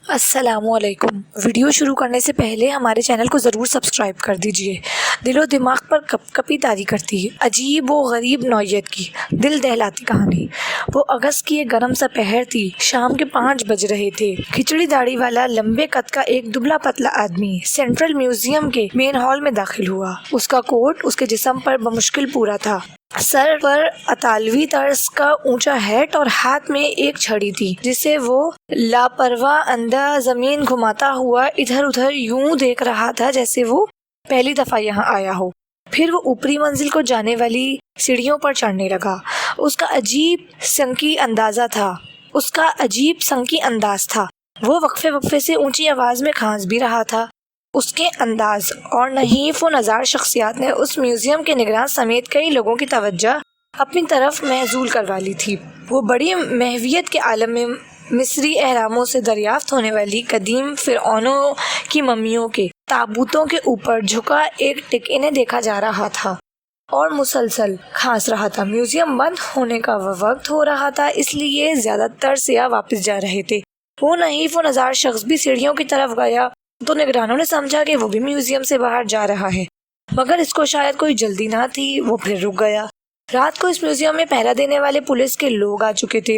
السلام علیکم۔ ویڈیو شروع کرنے سے پہلے ہمارے چینل کو ضرور سبسکرائب کر دیجئے۔ دل و دماغ پر کپ کپی طاری کرتی ہے عجیب و غریب نوعیت کی دل دہلاتی کہانی۔ وہ اگست کی ایک گرم سا پہر تھی۔ شام کے 5 بج رہے تھے۔ کھچڑی داڑھی والا لمبے قد کا ایک دبلا پتلا آدمی سینٹرل میوزیم کے مین ہال میں داخل ہوا۔ اس کا کوٹ اس کے جسم پر بمشکل پورا تھا۔ سر پر اطالوی طرز کا اونچا ہیٹ اور ہاتھ میں ایک چھڑی تھی جسے وہ لاپرواہ انداز زمین گھماتا ہوا ادھر ادھر یوں دیکھ رہا تھا جیسے وہ پہلی دفعہ یہاں آیا ہو۔ پھر وہ اوپری منزل کو جانے والی سیڑھیوں پر چڑھنے لگا۔ اس کا عجیب سنکی انداز تھا۔ وہ وقفے وقفے سے اونچی آواز میں کھانس بھی رہا تھا۔ اس کے انداز اور نحیف و نزار شخصیات نے اس میوزیم کے نگراں سمیت کئی لوگوں کی توجہ اپنی طرف محصول کروا لی تھی۔ وہ بڑی محویت کے عالم میں مصری اہراموں سے دریافت ہونے والی قدیم فرعونوں کی ممیوں کے تابوتوں کے اوپر جھکا ایک ٹک انہیں دیکھا جا رہا تھا اور مسلسل کھانس رہا تھا۔ میوزیم بند ہونے کا وقت ہو رہا تھا، اس لیے زیادہ تر سیاح واپس جا رہے تھے۔ وہ نحیف و نزار شخص بھی سیڑھیوں کی طرف گیا تو نگرانوں نے سمجھا کہ وہ بھی میوزیم سے باہر جا رہا ہے، مگر اس کو شاید کوئی جلدی نہ تھی۔ وہ پھر رک گیا۔ رات کو اس میوزیم میں پہرا دینے والے پولیس کے لوگ آ چکے تھے۔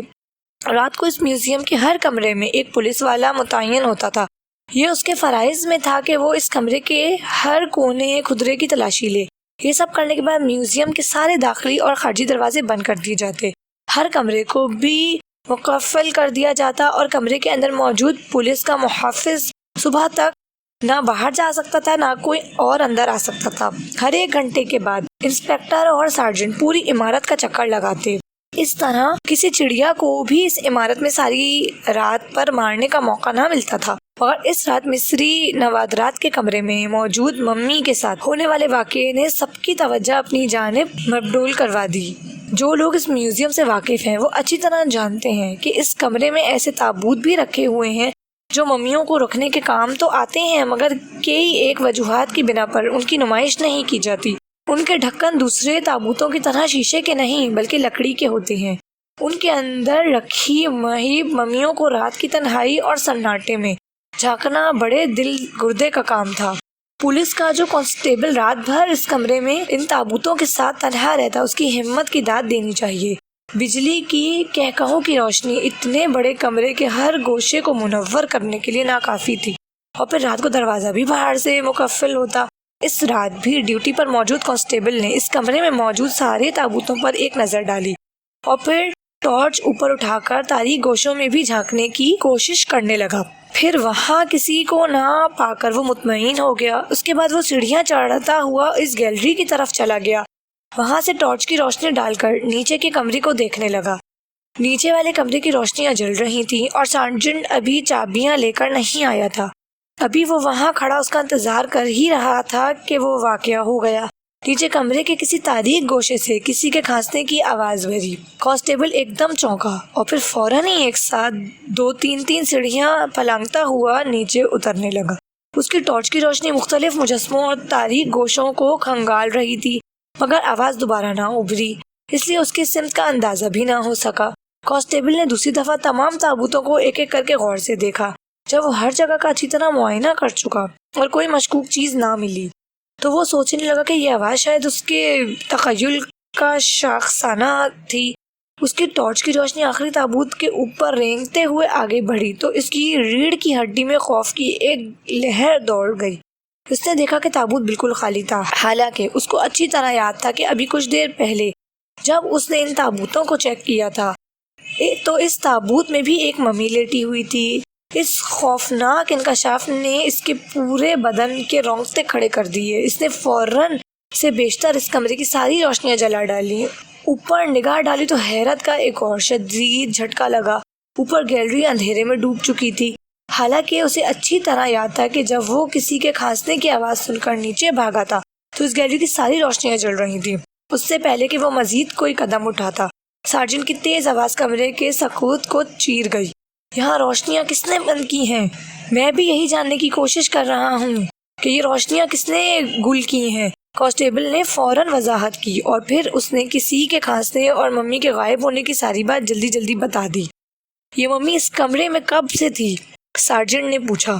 رات کو اس میوزیم کے ہر کمرے میں ایک پولیس والا متعین ہوتا تھا۔ یہ اس کے فرائض میں تھا کہ وہ اس کمرے کے ہر کونے خدرے کی تلاشی لے۔ یہ سب کرنے کے بعد میوزیم کے سارے داخلی اور خارجی دروازے بند کر دیے جاتے، ہر کمرے کو بھی مقفل کر دیا جاتا اور کمرے کے اندر موجود پولیس کا محافظ صبح تک نہ باہر جا سکتا تھا، نہ کوئی اور اندر آ سکتا تھا۔ ہر 1 گھنٹے کے بعد انسپکٹر اور سارجنٹ پوری عمارت کا چکر لگاتے۔ اس طرح کسی چڑیا کو بھی اس عمارت میں ساری رات پر مارنے کا موقع نہ ملتا تھا، مگر اس رات مصری نوادرات کے کمرے میں موجود ممی کے ساتھ ہونے والے واقعے نے سب کی توجہ اپنی جانب مبذول کروا دی۔ جو لوگ اس میوزیم سے واقف ہیں وہ اچھی طرح جانتے ہیں کہ اس کمرے میں ایسے تابوت بھی رکھے ہوئے ہیں جو ممیوں کو رکھنے کے کام تو آتے ہیں، مگر کئی ایک وجوہات کی بنا پر ان کی نمائش نہیں کی جاتی۔ ان کے ڈھکن دوسرے تابوتوں کی طرح شیشے کے نہیں بلکہ لکڑی کے ہوتے ہیں۔ ان کے اندر رکھی مہیب ممیوں کو رات کی تنہائی اور سناٹے میں جھانکنا بڑے دل گردے کا کام تھا۔ پولیس کا جو کانسٹیبل رات بھر اس کمرے میں ان تابوتوں کے ساتھ تنہا رہتا، اس کی ہمت کی داد دینی چاہیے۔ بجلی کی کہکہوں کی روشنی اتنے بڑے کمرے کے ہر گوشے کو منور کرنے کے لیے ناکافی تھی، اور پھر رات کو دروازہ بھی باہر سے مقفل ہوتا۔ اس رات بھی ڈیوٹی پر موجود کانسٹیبل نے اس کمرے میں موجود سارے تابوتوں پر ایک نظر ڈالی اور پھر ٹارچ اوپر اٹھا کر تاریک گوشوں میں بھی جھانکنے کی کوشش کرنے لگا۔ پھر وہاں کسی کو نہ پا کر وہ مطمئن ہو گیا۔ اس کے بعد وہ سیڑھیاں چڑھتا ہوا اس گیلری کی طرف چلا گیا۔ وہاں سے ٹارچ کی روشنی ڈال کر نیچے کے کمرے کو دیکھنے لگا۔ نیچے والے کمرے کی روشنیاں جل رہی تھیں اور سارجنٹ ابھی چابیاں لے کر نہیں آیا تھا۔ ابھی وہ وہاں کھڑا اس کا انتظار کر ہی رہا تھا کہ وہ واقعہ ہو گیا۔ نیچے کمرے کے کسی تاریک گوشے سے کسی کے کھانسنے کی آواز بھری۔ کانسٹیبل ایک دم چونکا اور پھر فوراً ہی ایک ساتھ 2-3 سیڑھیاں پلانگتا ہوا نیچے اترنے لگا۔ اس کی ٹارچ کی روشنی مختلف مجسموں اور تاریک گوشوں کو کھنگال رہی تھی، مگر آواز دوبارہ نہ ابھری، اس لیے اس کی سمت کا اندازہ بھی نہ ہو سکا۔ کانسٹیبل نے دوسری دفعہ تمام تابوتوں کو ایک ایک کر کے غور سے دیکھا۔ جب وہ ہر جگہ کا اچھی طرح معائنہ کر چکا اور کوئی مشکوک چیز نہ ملی تو وہ سوچنے لگا کہ یہ آواز شاید اس کے تخیل کا شاخسانہ تھی۔ اس کی ٹارچ کی روشنی آخری تابوت کے اوپر رینگتے ہوئے آگے بڑھی تو اس کی ریڑھ کی ہڈی میں خوف کی ایک لہر دوڑ گئی۔ اس نے دیکھا کہ تابوت بالکل خالی تھا، حالانکہ اس کو اچھی طرح یاد تھا کہ ابھی کچھ دیر پہلے جب اس نے ان تابوتوں کو چیک کیا تھا تو اس تابوت میں بھی ایک ممی لیٹی ہوئی تھی۔ اس خوفناک انکشاف نے اس کے پورے بدن کے رونگٹے کھڑے کر دیے۔ اس نے فوراً سے بیشتر اس کمرے کی ساری روشنیاں جلا ڈالی۔ اوپر نگاہ ڈالی تو حیرت کا ایک اور شدید جھٹکا لگا۔ اوپر گیلری اندھیرے میں ڈوب چکی تھی، حالانکہ اسے اچھی طرح یاد تھا کہ جب وہ کسی کے کھانسنے کی آواز سن کر نیچے بھاگا تھا تو اس گیلری کی ساری روشنیاں جل رہی تھیں۔ اس سے پہلے کہ وہ مزید کوئی قدم اٹھاتا، سارجنٹ کی تیز آواز کمرے کے سکوت کو چیر گئی۔ یہاں روشنیاں کس نے بند کی ہیں؟ میں بھی یہی جاننے کی کوشش کر رہا ہوں کہ یہ روشنیاں کس نے گل کی ہیں۔ کانسٹیبل نے فوراً وضاحت کی اور پھر اس نے کسی کے کھانسنے اور ممی کے غائب ہونے کی ساری بات جلدی جلدی بتا دی۔ یہ ممی اس کمرے میں کب سے تھی؟ سارجنٹ نے پوچھا۔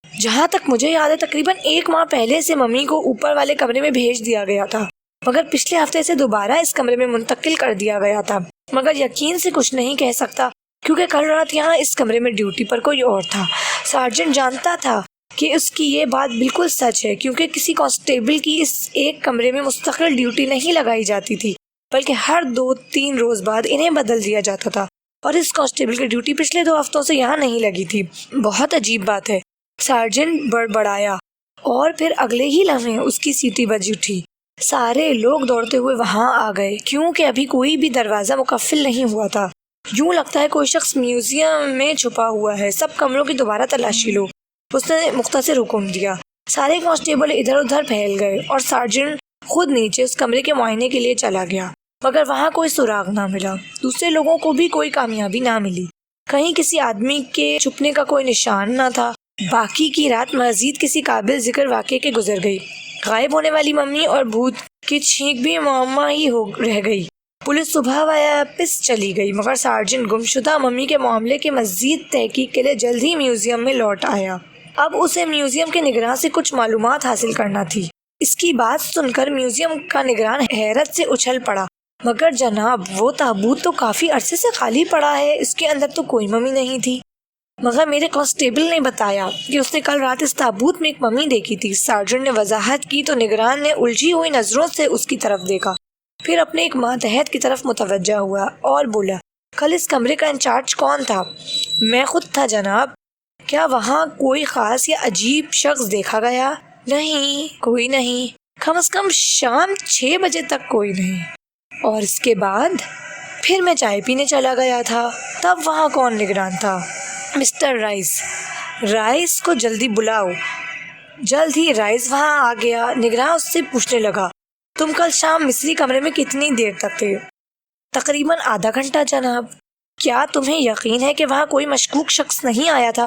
جہاں تک مجھے یاد ہے تقریباً 1 ماہ پہلے سے ممی کو اوپر والے کمرے میں بھیج دیا گیا تھا، مگر پچھلے ہفتے سے دوبارہ اس کمرے میں منتقل کر دیا گیا تھا، مگر یقین سے کچھ نہیں کہہ سکتا کیونکہ کل رات یہاں اس کمرے میں ڈیوٹی پر کوئی اور تھا۔ سارجنٹ جانتا تھا کہ اس کی یہ بات بالکل سچ ہے کیونکہ کسی کانسٹیبل کی اس ایک کمرے میں مستقل ڈیوٹی نہیں لگائی جاتی تھی، بلکہ ہر 2-3 روز بعد انہیں بدل دیا جاتا تھا، اور اس کانسٹیبل کی ڈیوٹی پچھلے 2 ہفتوں سے یہاں نہیں لگی تھی۔ بہت عجیب بات ہے، سارجنٹ بڑبڑایا، اور پھر اگلے ہی لمحے اس کی سیٹی بج اٹھی۔ سارے لوگ دوڑتے ہوئے وہاں آ گئے کیونکہ ابھی کوئی بھی دروازہ مقفل نہیں ہوا تھا۔ یوں لگتا ہے کوئی شخص میوزیم میں چھپا ہوا ہے، سب کمروں کی دوبارہ تلاشی لو، اس نے مختصر حکم دیا۔ سارے کانسٹیبل ادھر ادھر پھیل گئے اور سارجنٹ خود نیچے اس کمرے کے معائنے کے لیے چلا گیا، مگر وہاں کوئی سراغ نہ ملا۔ دوسرے لوگوں کو بھی کوئی کامیابی نہ ملی، کہیں کسی آدمی کے چھپنے کا کوئی نشان نہ تھا۔ باقی کی رات مزید کسی قابل ذکر واقعے کے گزر گئی۔ غائب ہونے والی ممی اور بھوت کی چھینک بھی معمہ ہی رہ گئی۔ پولیس صبح واپس چلی گئی، مگر سارجنٹ گمشدہ ممی کے معاملے کے مزید تحقیق کے لیے جلد ہی میوزیم میں لوٹ آیا۔ اب اسے میوزیم کے نگراں سے کچھ معلومات حاصل کرنا تھی۔ اس کی بات سن کر میوزیم کا نگران حیرت سے اچھل پڑا۔ مگر جناب، وہ تابوت تو کافی عرصے سے خالی پڑا ہے، اس کے اندر تو کوئی ممی نہیں تھی۔ مگر میرے کانسٹیبل نے بتایا کہ اس نے کل رات اس تابوت میں ایک ممی دیکھی تھی۔ سارجنٹ نے وضاحت کی تو نگران نے الجھی ہوئی نظروں سے اس کی طرف دیکھا، پھر اپنے ایک ماتحت کی طرف متوجہ ہوا اور بولا، کل اس کمرے کا انچارج کون تھا؟ میں خود تھا جناب۔ کیا وہاں کوئی خاص یا عجیب شخص دیکھا گیا؟ نہیں، کوئی نہیں، کم از کم شام 6 بجے تک کوئی نہیں۔ اور اس کے بعد؟ پھر میں چائے پینے چلا گیا تھا، تب وہاں کون نگران تھا؟ Mister rice. رائس کو جلدی بلاؤ۔ جلد ہی رائس وہاں آ گیا۔ نگراں اس سے پوچھنے لگا، تم کل شام مصری کمرے میں کتنی دیر تک تھے؟ تقریباً آدھا گھنٹہ جناب۔ کیا تمہیں یقین ہے کہ وہاں کوئی مشکوک شخص نہیں آیا تھا؟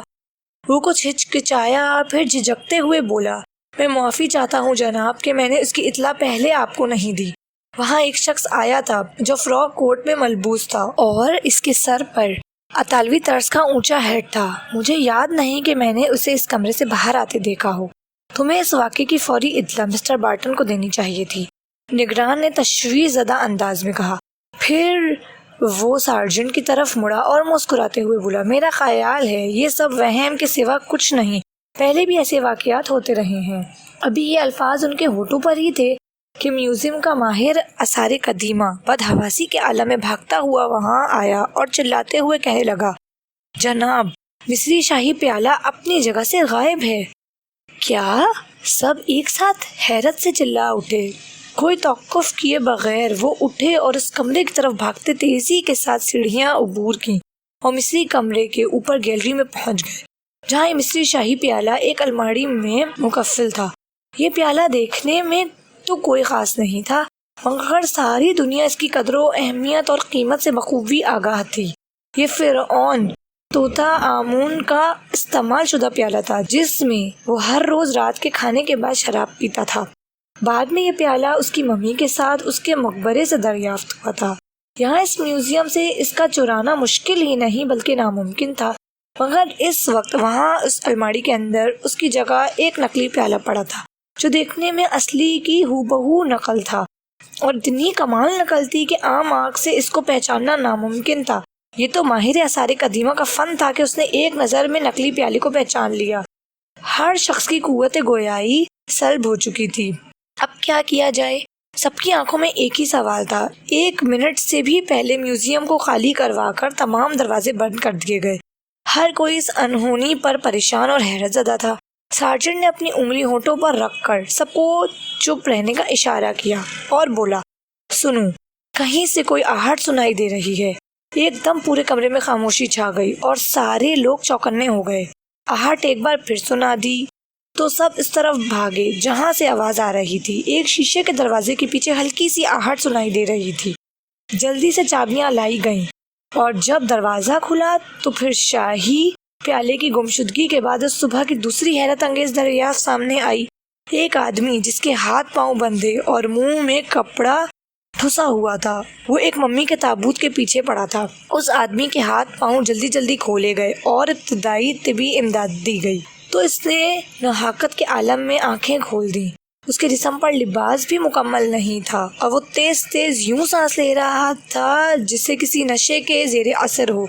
وہ کچھ ہچکچایا، پھر جھجکتے ہوئے بولا، میں معافی چاہتا ہوں جناب کہ میں نے اس کی اطلاع پہلے آپ کو نہیں دی۔ وہاں ایک شخص آیا تھا جو فراک کوٹ میں ملبوس تھا اور اس کے سر پر اطالوی طرز کا اونچا ہیٹ تھا۔ مجھے یاد نہیں کہ میں نے اسے اس کمرے سے باہر آتے دیکھا ہو۔ تمہیں اس واقعے کی فوری اطلاع مسٹر بارٹن کو دینی چاہیے تھی، نگران نے تشویش زدہ انداز میں کہا۔ پھر وہ سارجنٹ کی طرف مڑا اور مسکراتے ہوئے بولا، میرا خیال ہے یہ سب وہم کے سوا کچھ نہیں، پہلے بھی ایسے واقعات ہوتے رہے ہیں۔ ابھی یہ الفاظ ان کے ہونٹوں پر ہی تھے کہ میوزیم کا ماہر آثار قدیمہ بدحواسی کے عالم میں بھاگتا ہوا وہاں آیا اور چلاتے ہوئے کہنے لگا، جناب، مصری شاہی پیالہ اپنی جگہ سے غائب ہے۔ کیا؟ سب ایک ساتھ حیرت سے چلا اٹھے۔ کوئی توقف کیے بغیر وہ اٹھے اور اس کمرے کی طرف بھاگتے تیزی کے ساتھ سیڑھیاں عبور کیں اور مصری کمرے کے اوپر گیلری میں پہنچ گئے، جہاں یہ مصری شاہی پیالہ ایک الماری میں مکفل تھا۔ یہ پیالہ دیکھنے میں تو کوئی خاص نہیں تھا، مگر ساری دنیا اس کی قدر و اہمیت اور قیمت سے بخوبی آگاہ تھی۔ یہ فرعون توتا آمون کا استعمال شدہ پیالہ تھا، جس میں وہ ہر روز رات کے کھانے کے بعد شراب پیتا تھا۔ بعد میں یہ پیالہ اس کی ممی کے ساتھ اس کے مقبرے سے دریافت ہوا تھا۔ یہاں اس میوزیم سے اس کا چرانا مشکل ہی نہیں بلکہ ناممکن تھا، مگر اس وقت وہاں اس الماری کے اندر اس کی جگہ ایک نقلی پیالہ پڑا تھا جو دیکھنے میں اصلی کی ہو نقل تھا، اور اتنی کمال نقل تھی کہ عام آنکھ سے اس کو پہچاننا ناممکن تھا۔ یہ تو ماہر آثار قدیمہ کا فن تھا کہ اس نے ایک نظر میں نقلی پیالے کو پہچان لیا۔ ہر شخص کی قوت گویائی سلب ہو چکی تھی۔ اب کیا کیا جائے؟ سب کی آنکھوں میں ایک ہی سوال تھا۔ 1 منٹ سے بھی پہلے میوزیم کو خالی کروا کر تمام دروازے بند کر دیے گئے۔ ہر کوئی اس انہونی پر پریشان اور حیرت زدہ تھا۔ سارجنٹ نے اپنی انگلی ہونٹوں پر رکھ کر سب کو چپ رہنے کا اشارہ کیا اور بولا، سنو، کہیں سے کوئی آہٹ سنائی دے رہی ہے۔ ایک دم پورے کمرے میں خاموشی چھا گئی اور سارے لوگ چوکنے ہو گئے۔ آہٹ ایک بار پھر سنا دی تو سب اس طرف بھاگے جہاں سے آواز آ رہی تھی۔ ایک شیشے کے دروازے کے پیچھے ہلکی سی آہٹ سنائی دے رہی تھی۔ جلدی سے چابیاں لائی گئیں اور جب دروازہ کھلا تو پھر شاہی پیالے کی گمشدگی کے بعد اس صبح کی دوسری حیرت انگیز دریافت سامنے آئی۔ ایک آدمی جس کے ہاتھ پاؤں بندھے اور منہ میں کپڑا ٹھسا ہوا تھا۔ وہ ایک ممی کے تابوت کے پیچھے پڑا تھا۔ اس آدمی کے ہاتھ پاؤں جلدی جلدی کھولے گئے اور ابتدائی طبی امداد دی گئی تو اس نے نحاکت کے عالم میں آنکھیں کھول دیں۔ اس کے جسم پر لباس بھی مکمل نہیں تھا اور وہ تیز تیز یوں سانس لے رہا تھا جسے کسی نشے کے زیر اثر ہو۔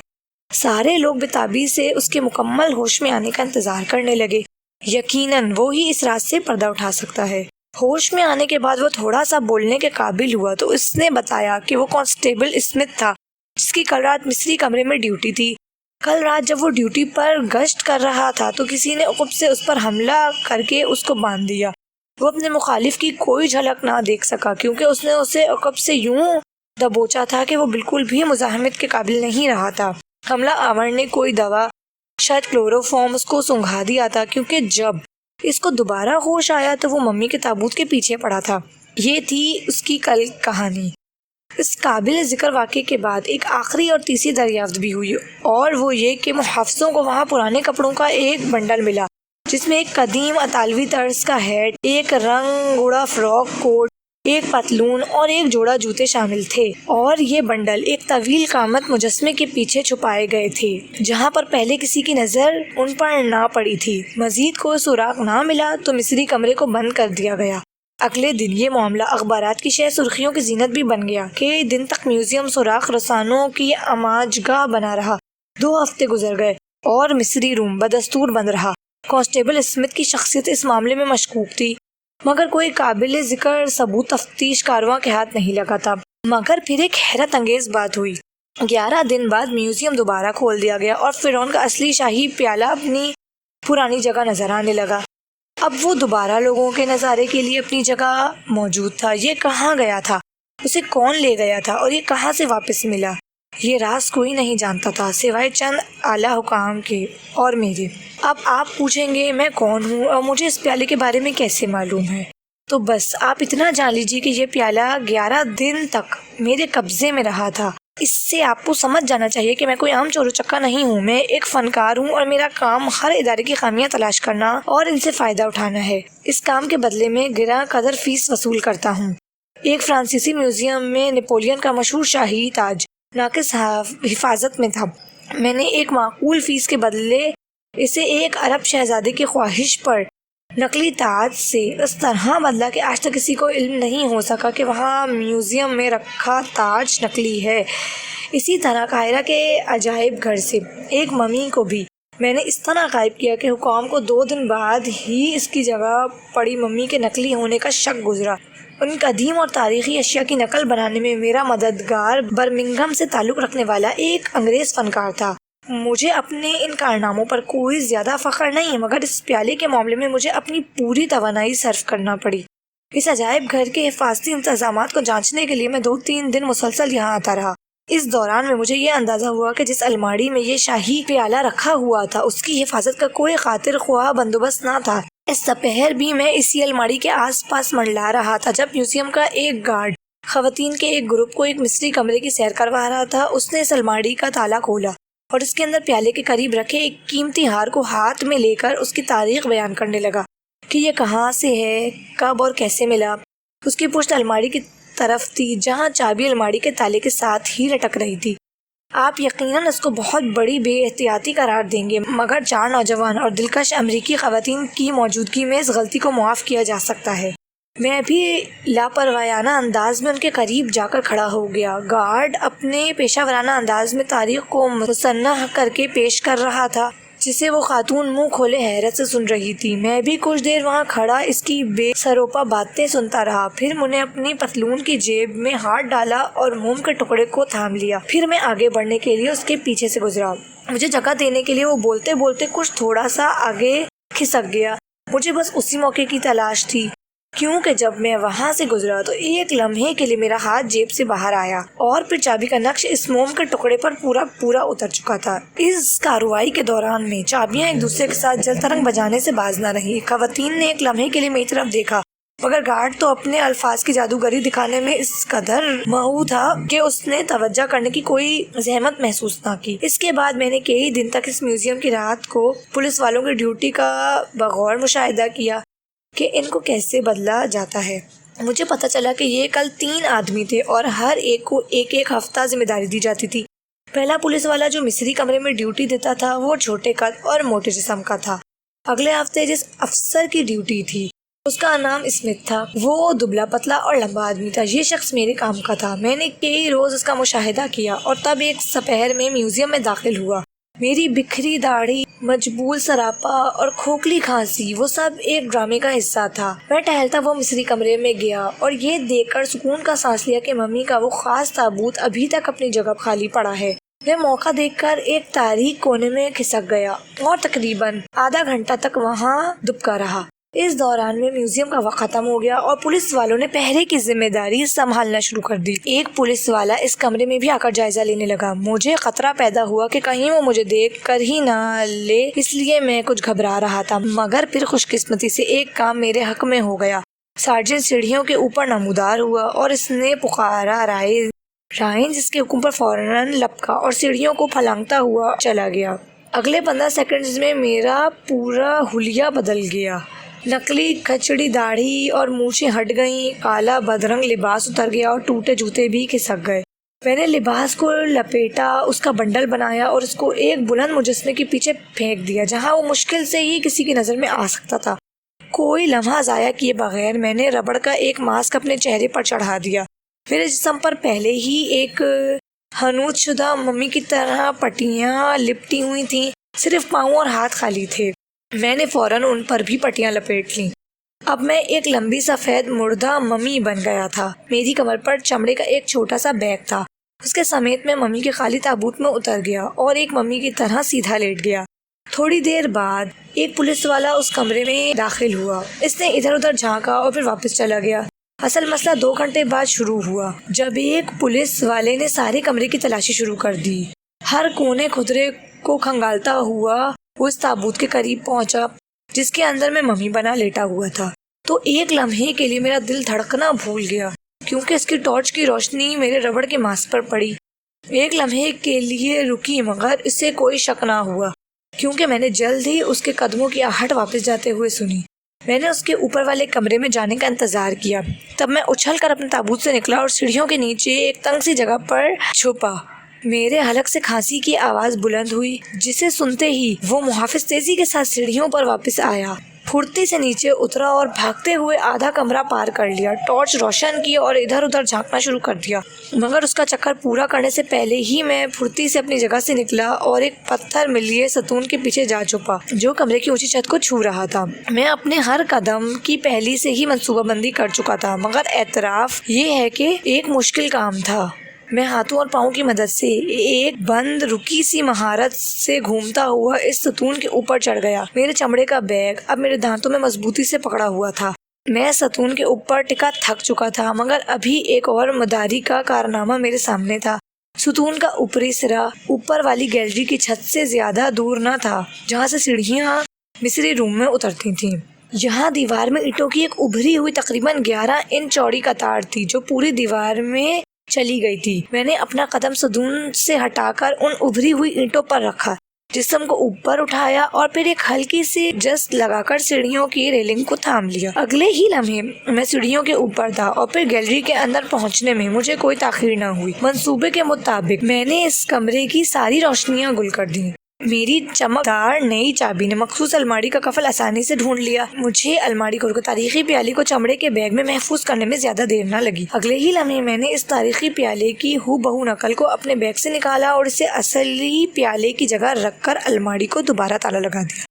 سارے لوگ بتابی سے اس کے مکمل ہوش میں آنے کا انتظار کرنے لگے۔ یقیناً وہ ہی اس راز سے پردہ اٹھا سکتا ہے۔ ہوش میں آنے کے بعد وہ تھوڑا سا بولنے کے قابل ہوا تو اس نے بتایا کہ وہ کانسٹیبل اسمتھ تھا جس کی کل رات مصری کمرے میں ڈیوٹی تھی۔ کل رات جب وہ ڈیوٹی پر گشت کر رہا تھا تو کسی نے عقب سے اس پر حملہ کر کے اس کو باندھ دیا۔ وہ اپنے مخالف کی کوئی جھلک نہ دیکھ سکا کیونکہ اس نے اسے عقب سے یوں دبوچا تھا کہ وہ بالکل بھی مزاحمت کے قابل نہیں رہا تھا۔ حملہ آور نے کوئی دوا، شاید کلوروفارم، اس کو سونگھا دیا تھا کیونکہ جب اس کو دوبارہ ہوش آیا تو وہ ممی کے تابوت کے پیچھے پڑا تھا۔ یہ تھی اس کی کل کہانی۔ اس قابل ذکر واقعے کے بعد ایک آخری اور تیسری دریافت بھی ہوئی اور وہ یہ کہ محافظوں کو وہاں پرانے کپڑوں کا ایک بنڈل ملا جس میں ایک قدیم اطالوی طرز کا ہیٹ، ایک رنگ اڑا فراک کوٹ، ایک پتلون اور ایک جوڑا جوتے شامل تھے، اور یہ بنڈل ایک طویل قامت مجسمے کے پیچھے چھپائے گئے تھے جہاں پر پہلے کسی کی نظر ان پر نہ پڑی تھی۔ مزید کوئی سراغ نہ ملا تو مصری کمرے کو بند کر دیا گیا۔ اگلے دن یہ معاملہ اخبارات کی شہ سرخیوں کی زینت بھی بن گیا۔ کئی دن تک میوزیم سوراخ رسانوں کی اماجگاہ بنا رہا۔ 2 ہفتے گزر گئے اور مصری روم بدستور بند رہا۔ کانسٹیبل اسمتھ کی شخصیت اس معاملے میں مشکوک تھی مگر کوئی قابل ذکر ثبوت تفتیش کارواں کے ہاتھ نہیں لگا تھا۔ مگر پھر ایک حیرت انگیز بات ہوئی۔ 11 دن بعد میوزیم دوبارہ کھول دیا گیا اور فرعون کا اصلی شاہی پیالہ اپنی پرانی جگہ نظر آنے لگا۔ اب وہ دوبارہ لوگوں کے نظارے کے لیے اپنی جگہ موجود تھا۔ یہ کہاں گیا تھا، اسے کون لے گیا تھا اور یہ کہاں سے واپس ملا، یہ راز کوئی نہیں جانتا تھا سوائے چند اعلیٰ حکام کے اور میرے۔ اب آپ پوچھیں گے میں کون ہوں اور مجھے اس پیالے کے بارے میں کیسے معلوم ہے؟ تو بس آپ اتنا جان لیجیے کہ یہ پیالہ 11 دن تک میرے قبضے میں رہا تھا۔ اس سے آپ کو سمجھ جانا چاہیے کہ میں کوئی عام چور و چکا نہیں ہوں، میں ایک فنکار ہوں اور میرا کام ہر ادارے کی خامیاں تلاش کرنا اور ان سے فائدہ اٹھانا ہے۔ اس کام کے بدلے میں گراں قدر فیس وصول کرتا ہوں۔ ایک فرانسیسی میوزیم میں نپولین کا مشہور شاہی تاج ناقص حفاظت میں تھا۔ میں نے ایک معقول فیس کے بدلے اسے ایک عرب شہزادے کی خواہش پر نقلی تاج سے اس طرح بدلا کہ آج تک کسی کو علم نہیں ہو سکا کہ وہاں میوزیم میں رکھا تاج نقلی ہے۔ اسی طرح قاہرہ کے عجائب گھر سے ایک ممی کو بھی میں نے اس طرح غائب کیا کہ حکام کو 2 دن بعد ہی اس کی جگہ پڑی ممی کے نقلی ہونے کا شک گزرا۔ ان قدیم اور تاریخی اشیاء کی نقل بنانے میں میرا مددگار برمنگھم سے تعلق رکھنے والا ایک انگریز فنکار تھا۔ مجھے اپنے ان کارناموں پر کوئی زیادہ فخر نہیں مگر اس پیالے کے معاملے میں مجھے اپنی پوری توانائی صرف کرنا پڑی۔ اس عجائب گھر کے حفاظتی انتظامات کو جانچنے کے لیے میں 2-3 دن مسلسل یہاں آتا رہا۔ اس دوران میں مجھے یہ اندازہ ہوا کہ جس الماری میں یہ شاہی پیالہ رکھا ہوا تھا اس کی حفاظت کا کوئی خاطر خواہ بندوبست نہ تھا۔ اس دوپہر بھی میں اسی الماری کے آس پاس منڈلا رہا تھا جب میوزیم کا ایک گارڈ خواتین کے ایک گروپ کو ایک مصری کمرے کی سیر کروا رہا تھا۔ اس نے اس الماری کا تالا کھولا اور اس کے اندر پیالے کے قریب رکھے ایک قیمتی ہار کو ہاتھ میں لے کر اس کی تاریخ بیان کرنے لگا کہ یہ کہاں سے ہے، کب اور کیسے ملا۔ اس کی پشت الماری کی طرف تھی جہاں چابی الماری کے تالے کے ساتھ ہی لٹک رہی تھی۔ آپ یقیناً اس کو بہت بڑی بے احتیاطی قرار دیں گے مگر 4 نوجوان اور دلکش امریکی خواتین کی موجودگی میں اس غلطی کو معاف کیا جا سکتا ہے۔ میں بھی لاپرواہانہ انداز میں ان کے قریب جا کر کھڑا ہو گیا۔ گارڈ اپنے پیشہ ورانہ انداز میں تاریخ کو مصنح کر کے پیش کر رہا تھا جسے وہ خاتون منہ کھولے حیرت سے سن رہی تھی۔ میں بھی کچھ دیر وہاں کھڑا اس کی بے سروپا باتیں سنتا رہا۔ پھر میں نے اپنی پتلون کی جیب میں ہاتھ ڈالا اور موم کے ٹکڑے کو تھام لیا۔ پھر میں آگے بڑھنے کے لیے اس کے پیچھے سے گزرا۔ مجھے جگہ دینے کے لیے وہ بولتے بولتے کچھ تھوڑا سا آگے کھسک گیا۔ مجھے بس اسی موقع کی تلاش تھی کیونکہ جب میں وہاں سے گزرا تو ایک لمحے کے لیے میرا ہاتھ جیب سے باہر آیا اور پھر چابی کا نقش اس موم کے ٹکڑے پر پورا اتر چکا تھا۔ اس کارروائی کے دوران میں چابیاں ایک دوسرے کے ساتھ جل ترنگ بجانے سے باز نہ رہی۔ خواتین نے ایک لمحے کے لیے میری طرف دیکھا مگر گارڈ تو اپنے الفاظ کی جادوگری دکھانے میں اس قدر مہو تھا کہ اس نے توجہ کرنے کی کوئی زحمت محسوس نہ کی۔ اس کے بعد میں نے کئی دن تک اس میوزیم کی رات کو پولیس والوں کی ڈیوٹی کا بغور مشاہدہ کیا کہ ان کو کیسے بدلا جاتا ہے۔ مجھے پتہ چلا کہ یہ کل 3 آدمی تھے اور ہر ایک کو ایک ایک ہفتہ ذمہ داری دی جاتی تھی۔ پہلا پولیس والا جو مصری کمرے میں ڈیوٹی دیتا تھا وہ چھوٹے قد اور موٹے جسم کا تھا۔ اگلے ہفتے جس افسر کی ڈیوٹی تھی اس کا نام اسمتھ تھا، وہ دبلا پتلا اور لمبا آدمی تھا۔ یہ شخص میرے کام کا تھا۔ میں نے کئی روز اس کا مشاہدہ کیا اور تب ایک سپہر میں میوزیم میں داخل ہوا۔ میری بکھری داڑھی، مجبول سراپا اور کھوکھلی کھانسی، وہ سب ایک ڈرامے کا حصہ تھا۔ میں ٹہلتا وہ مصری کمرے میں گیا اور یہ دیکھ کر سکون کا سانس لیا کہ ممی کا وہ خاص تابوت ابھی تک اپنی جگہ خالی پڑا ہے۔ میں موقع دیکھ کر ایک تاریک کونے میں کھسک گیا اور تقریباً آدھا گھنٹہ تک وہاں دبکا رہا۔ اس دوران میں میوزیم کا وقت ختم ہو گیا اور پولیس والوں نے پہرے کی ذمہ داری سنبھالنا شروع کر دی۔ ایک پولیس والا اس کمرے میں بھی آ کر جائزہ لینے لگا۔ مجھے خطرہ پیدا ہوا کہ کہیں وہ مجھے دیکھ کر ہی نہ لے، اس لیے میں کچھ گھبرا رہا تھا، مگر پھر خوش قسمتی سے ایک کام میرے حق میں ہو گیا۔ سارجنٹ سیڑھیوں کے اوپر نمودار ہوا اور اس نے پکارا رائن، جس کے حکم پر فوراً لپکا اور سیڑھیوں کو پھلانگتا ہوا چلا گیا۔ اگلے 15 سیکنڈز میں میرا پورا حلیہ بدل گیا۔ نقلی کچڑی داڑھی اور مونچھیں ہٹ گئیں، کالا بدرنگ لباس اتر گیا اور ٹوٹے جوتے بھی کھسک گئے۔ میں نے لباس کو لپیٹا، اس کا بنڈل بنایا اور اس کو ایک بلند مجسمے کے پیچھے پھینک دیا جہاں وہ مشکل سے ہی کسی کی نظر میں آ سکتا تھا۔ کوئی لمحہ ضائع کیے بغیر میں نے ربڑ کا ایک ماسک اپنے چہرے پر چڑھا دیا۔ میرے جسم پر پہلے ہی ایک حنوط شدہ ممی کی طرح پٹیاں لپٹی ہوئی تھیں، صرف پاؤں اور ہاتھ خالی تھے۔ میں نے فوراً ان پر بھی پٹیاں لپیٹ لیں۔ اب میں ایک لمبی سفید مردہ ممی بن گیا تھا۔ میری کمر پر چمڑے کا ایک چھوٹا سا بیگ تھا، اس کے سمیت میں ممی کے خالی تابوت میں اتر گیا اور ایک ممی کی طرح سیدھا لیٹ گیا۔ تھوڑی دیر بعد ایک پولیس والا اس کمرے میں داخل ہوا۔ اس نے ادھر ادھر جھانکا اور پھر واپس چلا گیا۔ اصل مسئلہ 2 گھنٹے بعد شروع ہوا، جب ایک پولیس والے نے سارے کمرے کی تلاشی شروع کر دی۔ ہر کونے خدرے کو کھنگالتا ہوا وہ اس تابوت کے قریب پہنچا جس کے اندر میں ممی بنا لیٹا ہوا تھا، تو ایک لمحے کے لیے میرا دل دھڑکنا بھول گیا کیونکہ اس کی ٹارچ کی روشنی میرے ربڑ کے ماسک پر پڑی۔ ایک لمحے کے لیے رکی، مگر اس سے کوئی شک نہ ہوا کیونکہ میں نے جلد ہی اس کے قدموں کی آہٹ واپس جاتے ہوئے سنی۔ میں نے اس کے اوپر والے کمرے میں جانے کا انتظار کیا۔ تب میں اچھل کر اپنے تابوت سے نکلا اور سیڑھیوں کے نیچے ایک تنگ سی جگہ پر چھپا۔ میرے حلق سے کھانسی کی آواز بلند ہوئی، جسے سنتے ہی وہ محافظ تیزی کے ساتھ سیڑھیوں پر واپس آیا، پھرتی سے نیچے اترا اور بھاگتے ہوئے آدھا کمرہ پار کر لیا، ٹارچ روشن کی اور ادھر ادھر جھانکنا شروع کر دیا۔ مگر اس کا چکر پورا کرنے سے پہلے ہی میں پھرتی سے اپنی جگہ سے نکلا اور ایک پتھر ملیے ستون کے پیچھے جا چھپا جو کمرے کی اونچی چھت کو چھو رہا تھا۔ میں اپنے ہر قدم کی پہلی سے ہی منصوبہ بندی کر چکا تھا، مگر اعتراف یہ ہے کہ ایک مشکل کام تھا۔ میں ہاتھوں اور پاؤں کی مدد سے ایک بند رکی سی مہارت سے گھومتا ہوا اس ستون کے اوپر چڑھ گیا۔ میرے چمڑے کا بیگ اب میرے دانتوں میں مضبوطی سے پکڑا ہوا تھا۔ میں ستون کے اوپر ٹکا تھک چکا تھا، مگر ابھی ایک اور مداری کا کارنامہ میرے سامنے تھا۔ ستون کا اوپری سرا اوپر والی گیلری کی چھت سے زیادہ دور نہ تھا جہاں سے سیڑھیاں مصری روم میں اترتی تھیں۔ یہاں دیوار میں اینٹوں کی ایک ابھری ہوئی تقریباً 11 انچ چوڑی قطار تھی جو پوری دیوار میں چلی گئی تھی۔ میں نے اپنا قدم ستون سے ہٹا کر ان ابھری ہوئی اینٹوں پر رکھا، جسم کو اوپر اٹھایا اور پھر ایک ہلکی سی جست لگا کر سیڑھیوں کی ریلنگ کو تھام لیا۔ اگلے ہی لمحے میں سیڑھیوں کے اوپر تھا اور پھر گیلری کے اندر پہنچنے میں مجھے کوئی تاخیر نہ ہوئی۔ منصوبے کے مطابق میں نے اس کمرے کی ساری روشنیاں گل کر دیں۔ میری چمکدار نئی چابی نے مخصوص الماری کا قفل آسانی سے ڈھونڈ لیا۔ مجھے الماری کھول کر تاریخی پیالے کو چمڑے کے بیگ میں محفوظ کرنے میں زیادہ دیر نہ لگی۔ اگلے ہی لمحے میں نے اس تاریخی پیالے کی ہو بہو نقل کو اپنے بیگ سے نکالا اور اسے اصلی پیالے کی جگہ رکھ کر الماری کو دوبارہ تالا لگا دیا۔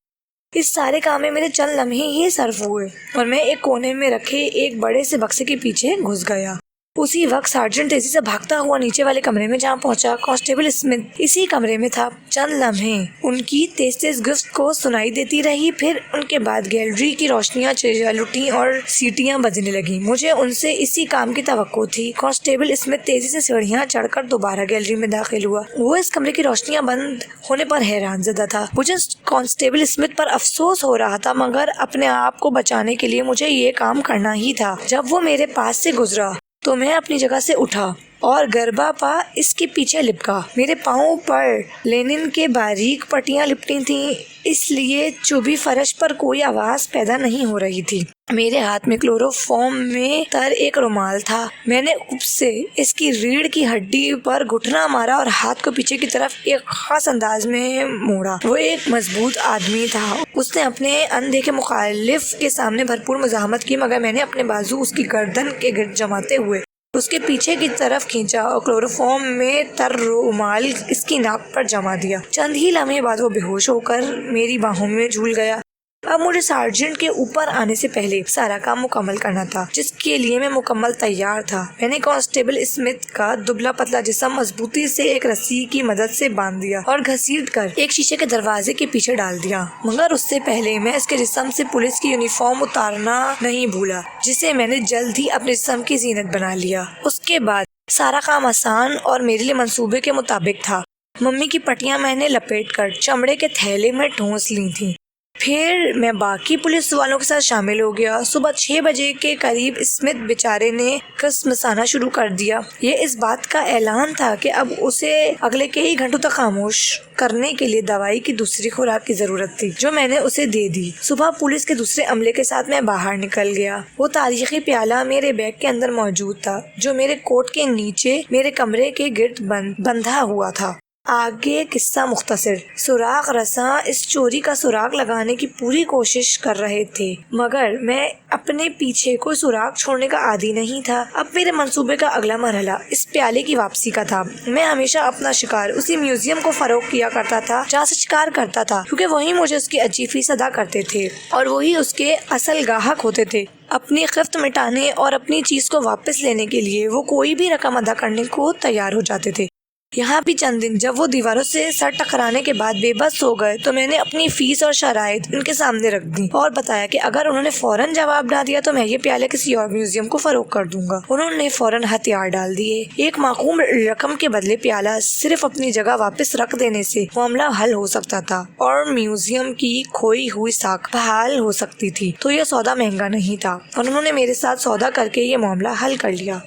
اس سارے کام میں میرے چند لمحے ہی صرف ہوئے اور میں ایک کونے میں رکھے ایک بڑے سے بکسے کے پیچھے گھس گیا۔ اسی وقت سارجنٹ تیزی سے بھاگتا ہوا نیچے والے کمرے میں جہاں پہنچا۔ کانسٹیبل اسمتھ اسی کمرے میں تھا۔ چند لمحے ان کی تیز تیز گفت کو سنائی دیتی رہی، پھر ان کے بعد گیلری کی روشنیاں لٹیں اور سیٹیاں بجنے لگیں۔ مجھے ان سے اسی کام کی توقع تھی۔ کانسٹیبل اسمتھ تیزی سے سیڑھیاں چڑھ کر دوبارہ گیلری میں داخل ہوا۔ وہ اس کمرے کی روشنیاں بند ہونے پر حیران زدہ تھا۔ مجھے کانسٹیبل اسمتھ پر افسوس ہو رہا تھا، مگر اپنے آپ کو بچانے کے لیے مجھے یہ کام کرنا ہی تھا۔ جب وہ میرے پاس سے گزرا تو میں اپنی جگہ سے اٹھا اور گربا پا اس کے پیچھے لپکا۔ میرے پاؤں پر لینن کے باریک پٹیاں لپٹی تھیں، اس لیے چوبی فرش پر کوئی آواز پیدا نہیں ہو رہی تھی۔ میرے ہاتھ میں کلوروفارم میں تر ایک رومال تھا۔ میں نے اپ سے اس کی ریڑھ کی ہڈی پر گھٹنا مارا اور ہاتھ کو پیچھے کی طرف ایک خاص انداز میں موڑا۔ وہ ایک مضبوط آدمی تھا۔ اس نے اپنے اندیکھے مخالف کے سامنے بھرپور مزاحمت کی، مگر میں نے اپنے بازو اس کی گردن کے گرد جماتے ہوئے اس کے پیچھے کی طرف کھینچا اور کلوروفارم میں تر رومال اس کی ناک پر جما دیا۔ چند ہی لمحے بعد وہ بے ہوش ہو کر میری باہوں میں جھول گیا۔ اب مجھے سارجنٹ کے اوپر آنے سے پہلے سارا کام مکمل کرنا تھا، جس کے لیے میں مکمل تیار تھا۔ میں نے کانسٹیبل اسمتھ کا دبلا پتلا جسم مضبوطی سے ایک رسی کی مدد سے باندھ دیا اور گھسیٹ کر ایک شیشے کے دروازے کے پیچھے ڈال دیا، مگر اس سے پہلے میں اس کے جسم سے پولیس کی یونیفارم اتارنا نہیں بھولا، جسے میں نے جلد ہی اپنے جسم کی زینت بنا لیا۔ اس کے بعد سارا کام آسان اور میرے لیے منصوبے کے مطابق تھا۔ ممی کی پٹیاں میں نے لپیٹ کر چمڑے کے تھیلے میں ٹھونس لی تھیں۔ پھر میں باقی پولیس والوں کے ساتھ شامل ہو گیا۔ صبح 6 بجے کے قریب اسمتھ بیچارے نے کسمسانا شروع کر دیا۔ یہ اس بات کا اعلان تھا کہ اب اسے اگلے کئی گھنٹوں تک خاموش کرنے کے لیے دوائی کی دوسری خوراک کی ضرورت تھی، جو میں نے اسے دے دی۔ صبح پولیس کے دوسرے عملے کے ساتھ میں باہر نکل گیا۔ وہ تاریخی پیالہ میرے بیگ کے اندر موجود تھا، جو میرے کوٹ کے نیچے میرے کمرے کے گرد بندھا ہوا تھا۔ آگے قصہ مختصر۔ سراغ رساں اس چوری کا سراغ لگانے کی پوری کوشش کر رہے تھے، مگر میں اپنے پیچھے کوئی سراغ چھوڑنے کا عادی نہیں تھا۔ اب میرے منصوبے کا اگلا مرحلہ اس پیالے کی واپسی کا تھا۔ میں ہمیشہ اپنا شکار اسی میوزیم کو فروخت کیا کرتا تھا جہاں سے شکار کرتا تھا، کیونکہ وہی مجھے اس کی اچھی فیس ادا کرتے تھے اور وہی اس کے اصل گاہک ہوتے تھے۔ اپنی خفت مٹانے اور اپنی چیز کو واپس لینے کے لیے وہ کوئی بھی رقم ادا کرنے کو تیار ہو جاتے تھے۔ یہاں بھی چند دن جب وہ دیواروں سے سر ٹکرانے کے بعد بے بس ہو گئے تو میں نے اپنی فیس اور شرائط ان کے سامنے رکھ دی اور بتایا کہ اگر انہوں نے فوراً جواب نہ دیا تو میں یہ پیالے کسی اور میوزیم کو فروخت کر دوں گا۔ انہوں نے فوراً ہتھیار ڈال دیے۔ ایک معقول رقم کے بدلے پیالہ صرف اپنی جگہ واپس رکھ دینے سے معاملہ حل ہو سکتا تھا اور میوزیم کی کھوئی ہوئی ساکھ بحال ہو سکتی تھی، تو یہ سودا مہنگا نہیں تھا اور انہوں نے میرے ساتھ سودا کر کے یہ معاملہ حل کر لیا۔